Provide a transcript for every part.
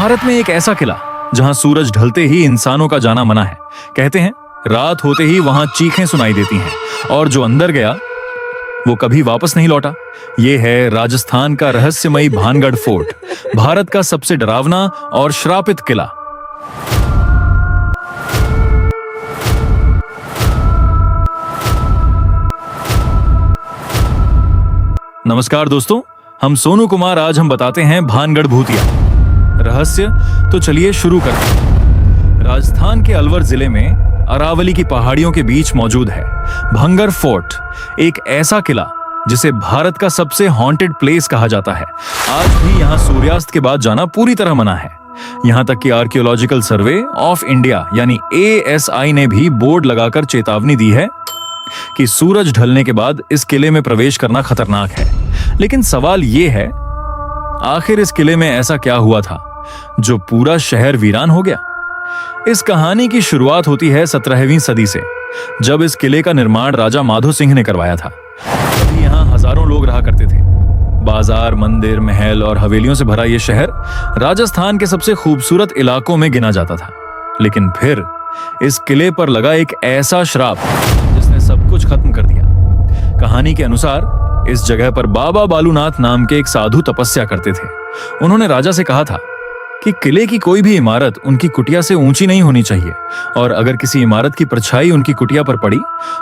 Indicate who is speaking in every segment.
Speaker 1: भारत में एक ऐसा किला जहां सूरज ढलते ही इंसानों का जाना मना है। कहते हैं रात होते ही वहां चीखें सुनाई देती हैं और जो अंदर गया वो कभी वापस नहीं लौटा। ये है राजस्थान का रहस्यमयी भानगढ़ फोर्ट, भारत का सबसे डरावना और श्रापित किला। नमस्कार दोस्तों, हम सोनू कुमार। आज हम बताते हैं भानगढ़ भूतिया रहस्य। तो चलिए शुरू करते हैं। राजस्थान के अलवर जिले में अरावली की पहाड़ियों के बीच मौजूद है भानगढ़ फोर्ट, एक ऐसा किला जिसे भारत का सबसे हॉन्टेड प्लेस कहा जाता है। आज भी यहाँ सूर्यास्त के बाद जाना पूरी तरह मना है। यहाँ तक कि आर्कियोलॉजिकल सर्वे ऑफ इंडिया यानी ASI ने भी बोर्ड लगाकर चेतावनी दी है कि सूरज ढलने के बाद इस किले में प्रवेश करना खतरनाक है। लेकिन सवाल यह है, आखिर इस किले में ऐसा क्या हुआ था जो पूरा शहर वीरान हो गया? इस कहानी की शुरुआत होती है 17वीं सदी से, जब इस किले का निर्माण राजा माधो सिंह ने करवाया था। तभी यहाँ हजारों लोग रहा करते थे। बाजार, मंदिर, महल और हवेलियों से भरा यह शहर राजस्थान के सबसे खूबसूरत इलाकों में गिना जाता था। लेकिन फिर इस किले पर लगा एक ऐसा श्राप जिसने सब कुछ खत्म कर दिया। कहानी के अनुसार इस जगह पर बाबा बालूनाथ नाम के एक साधु तपस्या करते थे। उन्होंने राजा से कहा था कि किले की कोई भी इमारत उनकी कुटिया से ऊंची नहीं होनी चाहिए, और अगर किसी इमारत की परछाई उनकी कुटिया पर पड़ी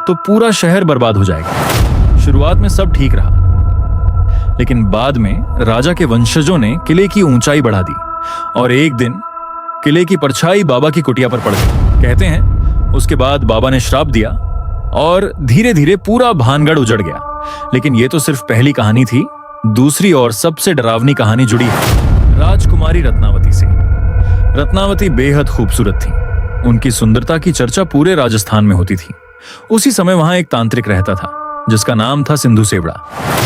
Speaker 1: तो पूरा शहर बर्बाद हो जाएगा। शुरुआत में सब ठीक रहा, लेकिन बाद में राजा के वंशजों ने किले की ऊंचाई बढ़ा दी और एक दिन किले की परछाई बाबा की कुटिया पर पड़ गई। कहते हैं उसके बाद बाबा ने श्राप दिया और धीरे धीरे पूरा भानगढ़ उजड़ गया। लेकिन ये तो सिर्फ पहली कहानी थी। दूसरी और सबसे डरावनी कहानी जुड़ी है राजकुमारी रत्नावती से। रत्नावती बेहद खूबसूरत थी। उनकी सुंदरता की चर्चा पूरे राजस्थान में होती थी। उसी समय वहां एक तांत्रिक रहता था जिसका नाम था सिंधु सेवड़ा।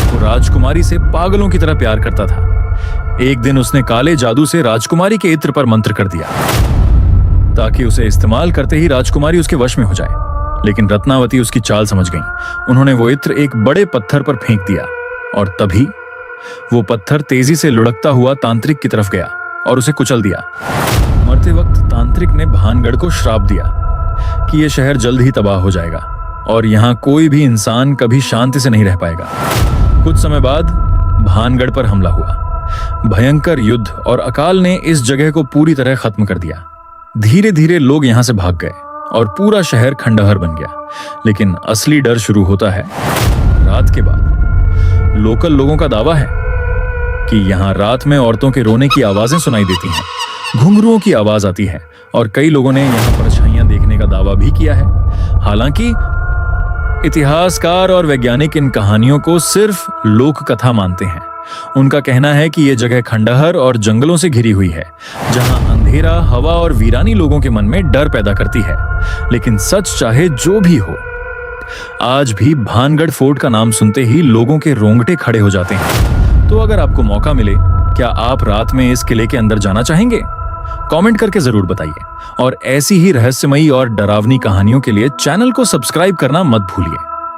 Speaker 1: वो राजकुमारी से पागलों की तरह प्यार करता था। एक दिन उसने काले जादू से राजकुमारी के इत्र पर मंत्र कर दिया ताकि उसे इस्तेमाल करते ही राजकुमारी उसके वश में हो जाए। लेकिन रत्नावती उसकी चाल समझ गई। उन्होंने वो इत्र एक बड़े पत्थर पर फेंक दिया और तभी वो पत्थर तेजी से लुढ़कता हुआ तांत्रिक की तरफ गया और उसे कुचल दिया। मरते वक्त तांत्रिक ने भानगढ़ को श्राप दिया कि यह शहर जल्द ही तबाह हो जाएगा और यहाँ कोई भी इंसान कभी शांति से नहीं रह पाएगा। कुछ समय बाद भानगढ़ पर हमला हुआ। भयंकर युद्ध और अकाल ने इस जगह को पूरी तरह खत्म कर दिया। धीरे धीरे लोग यहाँ से भाग गए और पूरा शहर खंडहर बन गया। लेकिन असली डर शुरू होता है रात के बाद। लोकल लोगों का दावा है कि यहाँ रात में औरतों के रोने की आवाजें सुनाई देती हैं, घुंघरुओं की आवाज आती है और कई लोगों ने यहाँ परछाइयां देखने का दावा भी किया है। हालांकि इतिहासकार और वैज्ञानिक इन कहानियों को सिर्फ लोक कथा मानते हैं। उनका कहना है कि यह जगह खंडहर और जंगलों से घिरी हुई है, जहां अंधेरा, हवा और वीरानी लोगों के मन में डर पैदा करती है। लेकिन सच चाहे जो भी हो, आज भी भानगढ़ फोर्ट का नाम सुनते ही लोगों के रोंगटे खड़े हो जाते हैं। तो अगर आपको मौका मिले, क्या आप रात में इस किले के अंदर जाना चाहेंगे? कमेंट करके जरूर बताइए। और ऐसी ही रहस्यमयी और डरावनी कहानियों के लिए चैनल को सब्सक्राइब करना मत भूलिए।